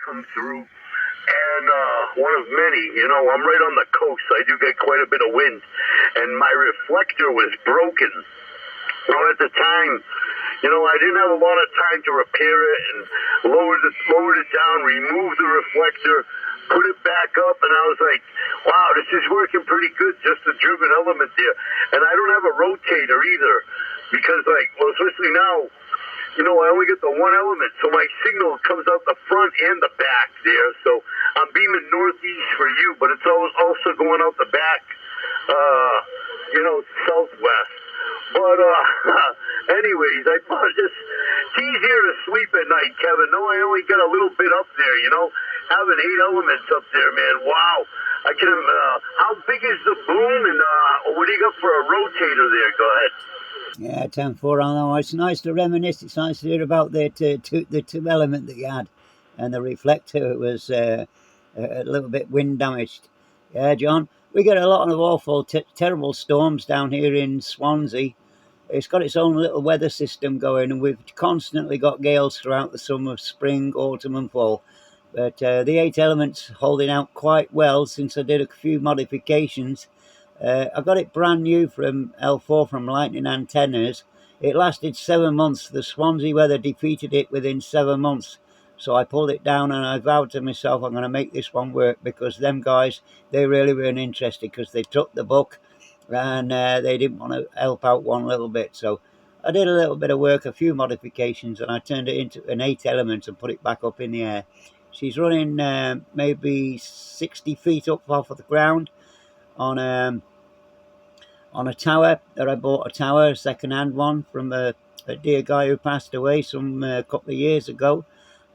come through, and one of many. I'm right on the coast, so I do get quite a bit of wind, and my reflector was broken. At the time, I didn't have a lot of time to repair it and lowered it down, remove the reflector, put it back up, and I was like, wow, this is working pretty good, just the driven element there. And I don't have a rotator either, because especially now, I only get the one element, so my signal comes out the front and the back there. So I'm beaming northeast for you, but it's also going out the back, southwest. But anyways, I thought it's easier to sleep at night, Kevin. No, I only got a little bit up there, having 8 elements up there, man. Wow. I can. How big is the boom, and what do you got for a rotator there? Go ahead. Yeah, 10-4 on that one. It's nice to reminisce. It's nice to hear about the two element that you had, and the reflector was a little bit wind damaged. Yeah, John, we get a lot of awful, terrible storms down here in Swansea. It's got its own little weather system going, and we've constantly got gales throughout the summer, spring, autumn, and fall. But the 8 elements holding out quite well since I did a few modifications. I got it brand new from L4 from Lightning Antennas. It lasted 7 months. The Swansea weather defeated it within 7 months. So I pulled it down, and I vowed to myself I'm going to make this one work, because them guys, they really weren't interested, because they took the book and they didn't want to help out one little bit. So I did a little bit of work, a few modifications, and I turned it into an 8 element and put it back up in the air. She's running maybe 60 feet up off of the ground on a tower that I bought, a second-hand one from a dear guy who passed away some couple of years ago,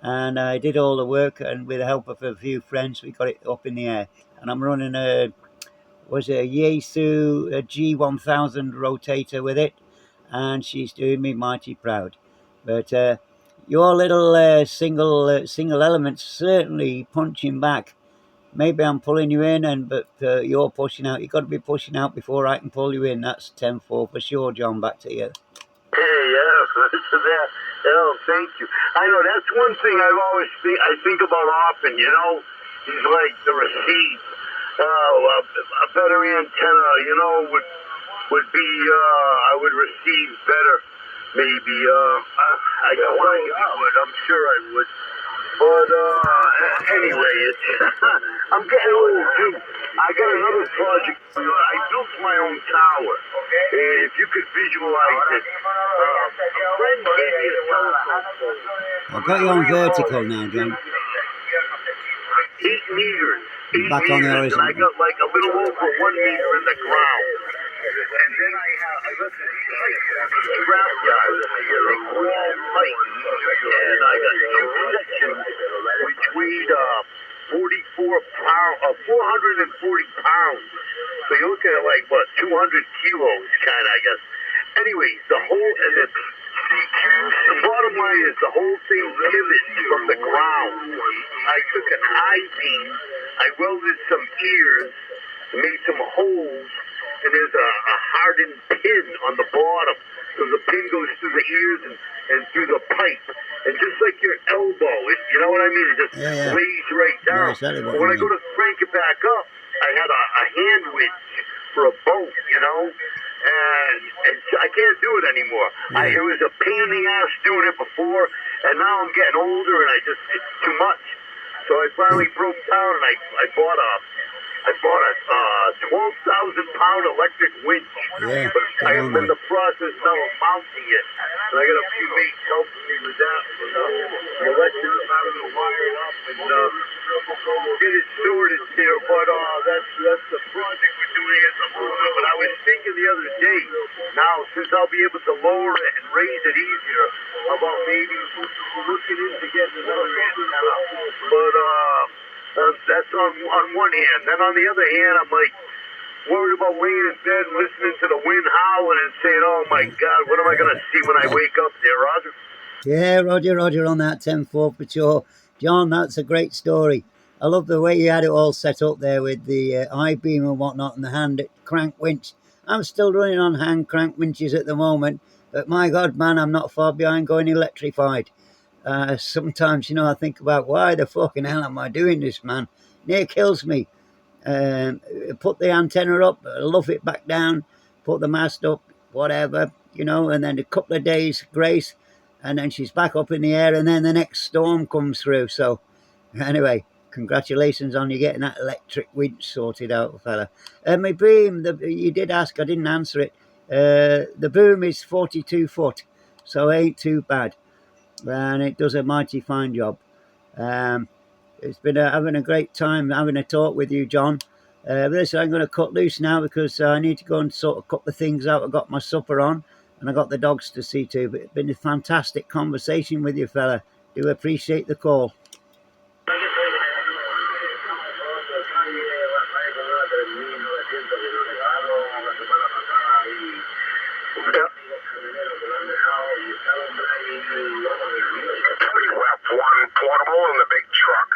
and I did all the work, and with the help of a few friends, we got it up in the air. And I'm running a Yaesu G1000 rotator with it, and she's doing me mighty proud. But your little single elements certainly punching back. Maybe I'm pulling you in, but you're pushing out. You've got to be pushing out before I can pull you in. That's 10-4 for sure, John. Back to you. Hey, yeah, thank you. I know that's one thing I think about often. He's like the receive. A better antenna, would be I would receive better. Maybe I know I would. I'm sure I would. But anyway, I'm getting old too. I got another project. I built my own tower. If you could visualize it, a friend gave me a telephone pole. I've got you on vertical now, John. 8 meters. Back on the horizon. And I got like a little over 1 meter in the ground. And then I got this strap yard, big wall pipe, and I got 2 sections which weighed 440 pounds. So you look at it like, 200 kilos, kind of, I guess. Anyways, the bottom line is the whole thing pivots from the ground. I took an I-beam, I welded some ears, made some holes, and there's a hardened pin on the bottom. So the pin goes through the ears and through the pipe. And just like your elbow, you know what I mean? It just lays right down. No, exactly when I go to crank it back up, I had a hand winch for a boat, and I can't do it anymore. Yeah. It was a pain in the ass doing it before, and now I'm getting older, and it's too much. So I finally broke down, and I bought a 12,000-pound electric winch. Yeah, but I am in the process now of mounting it, and I got a few mates helping me with that. The electric, I'm going to wire it up and get it sorted there. But that's the project we're doing at the moment. But I was thinking the other day, now since I'll be able to lower it and raise it easier, about maybe looking into getting another antenna. But that's on one hand. Then on the other hand, I'm like worried about laying in bed and listening to the wind howling and saying, oh my God, what am I going to see when I wake up there, Roger? Yeah, Roger on that 10-4 for sure. John, that's a great story. I love the way you had it all set up there with the I-beam and whatnot and the hand crank winch. I'm still running on hand crank winches at the moment, but my God, man, I'm not far behind going electrified. Sometimes, I think about why the fucking hell am I doing this, man? Near kills me. Put the antenna up, luff it back down, put the mast up, whatever, and then a couple of days grace, and then she's back up in the air, and then the next storm comes through. So anyway, congratulations on you getting that electric winch sorted out, fella. My boom, you did ask, I didn't answer it. The boom is 42 foot, so it ain't too bad, and it does a mighty fine job. It's been having a great time having a talk with you, John. Listen, I'm going to cut loose now because I need to go and sort of cut the things out. I've got my supper on and I got the dogs to see to. But it's been a fantastic conversation with you, fella. Do appreciate the call. One portable in the big truck.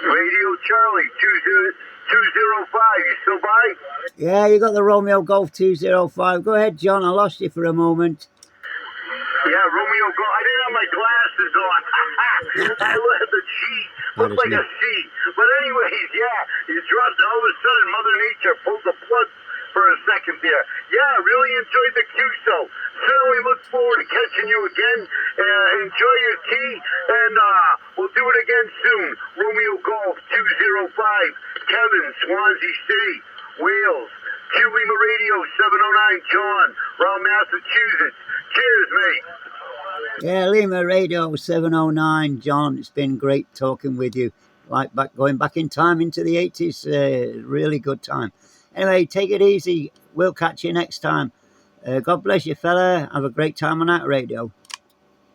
Radio Charlie 205, you still by? Yeah, you got the Romeo Golf 205. Go ahead, John. I lost you for a moment. Yeah, Romeo Golf. I didn't have my glasses on. I let the G look like a C. But anyways, yeah, you dropped. All of a sudden, Mother Nature pulled the plug for a second there. Yeah, really enjoyed the QSO. Certainly look forward to catching you again. Enjoy your tea, and we'll do it again soon. Romeo Golf 205, Kevin, Swansea City, Wales. Q Lima Radio 709, John, around Massachusetts. Cheers, mate. Yeah, Lima Radio 709, John. It's been great talking with you. Going back in time into the 80s. Really good time. Anyway, take it easy. We'll catch you next time. God bless you, fella. Have a great time on that radio.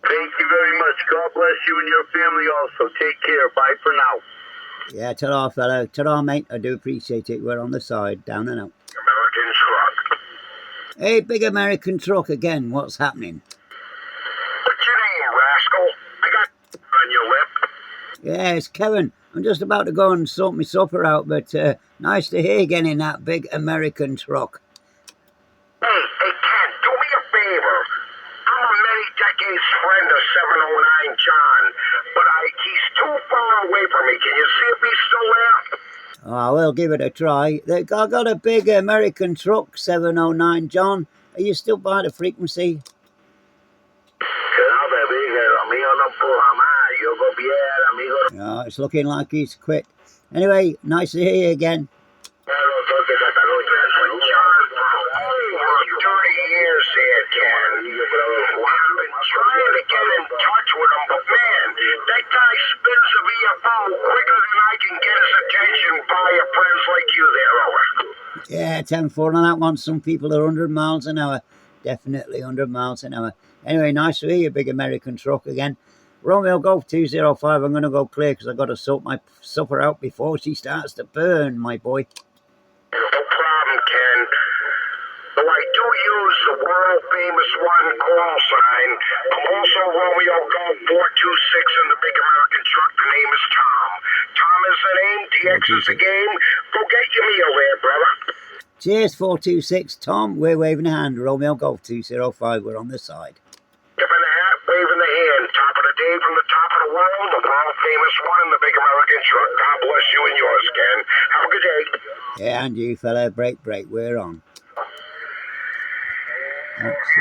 Thank you very much. God bless you and your family also. Take care. Bye for now. Yeah, ta-ra, fella. Ta-ra, mate. I do appreciate it. We're on the side. Down and out. American truck. Hey, big American truck again. What's happening? What's your name, rascal? I got on your lip. Yeah, it's Kevin. I'm just about to go and sort my supper out, but nice to hear again in that big American truck. Hey, Ken, do me a favor. I'm a many decades friend of 709 John, but he's too far away from me. Can you see if he's still there? Oh, we'll give it a try. I got a big American truck, 709 John. Are you still by the frequency? No, it's looking like he's quit. Anyway, nice to hear you again. Trying to get in touch with him, but man, that guy spins a VFO quicker than I can get his attention via friends like you there, Owen. Yeah, 10-4 on that one. Some people are 100 miles an hour. Definitely 100 miles an hour. Anyway, nice to hear you, big American truck again. Romeo Golf 205, I'm going to go clear because I've got to sort my supper out before she starts to burn, my boy. No problem, Ken. Though I do use the world-famous one call sign, I'm also Romeo Golf 426 in the big American truck. The name is Tom. Tom is the name, DX is the game. Go get your meal there, brother. Cheers, 426. Tom, we're waving a hand. Romeo Golf 205, we're on the side. Tipping the hat, waving the hand. Top of the day from the top of the world, the world-famous one in the big American truck. God bless you and yours, Ken. Have a good day. Yeah, and you, fella. Break. We're on. That's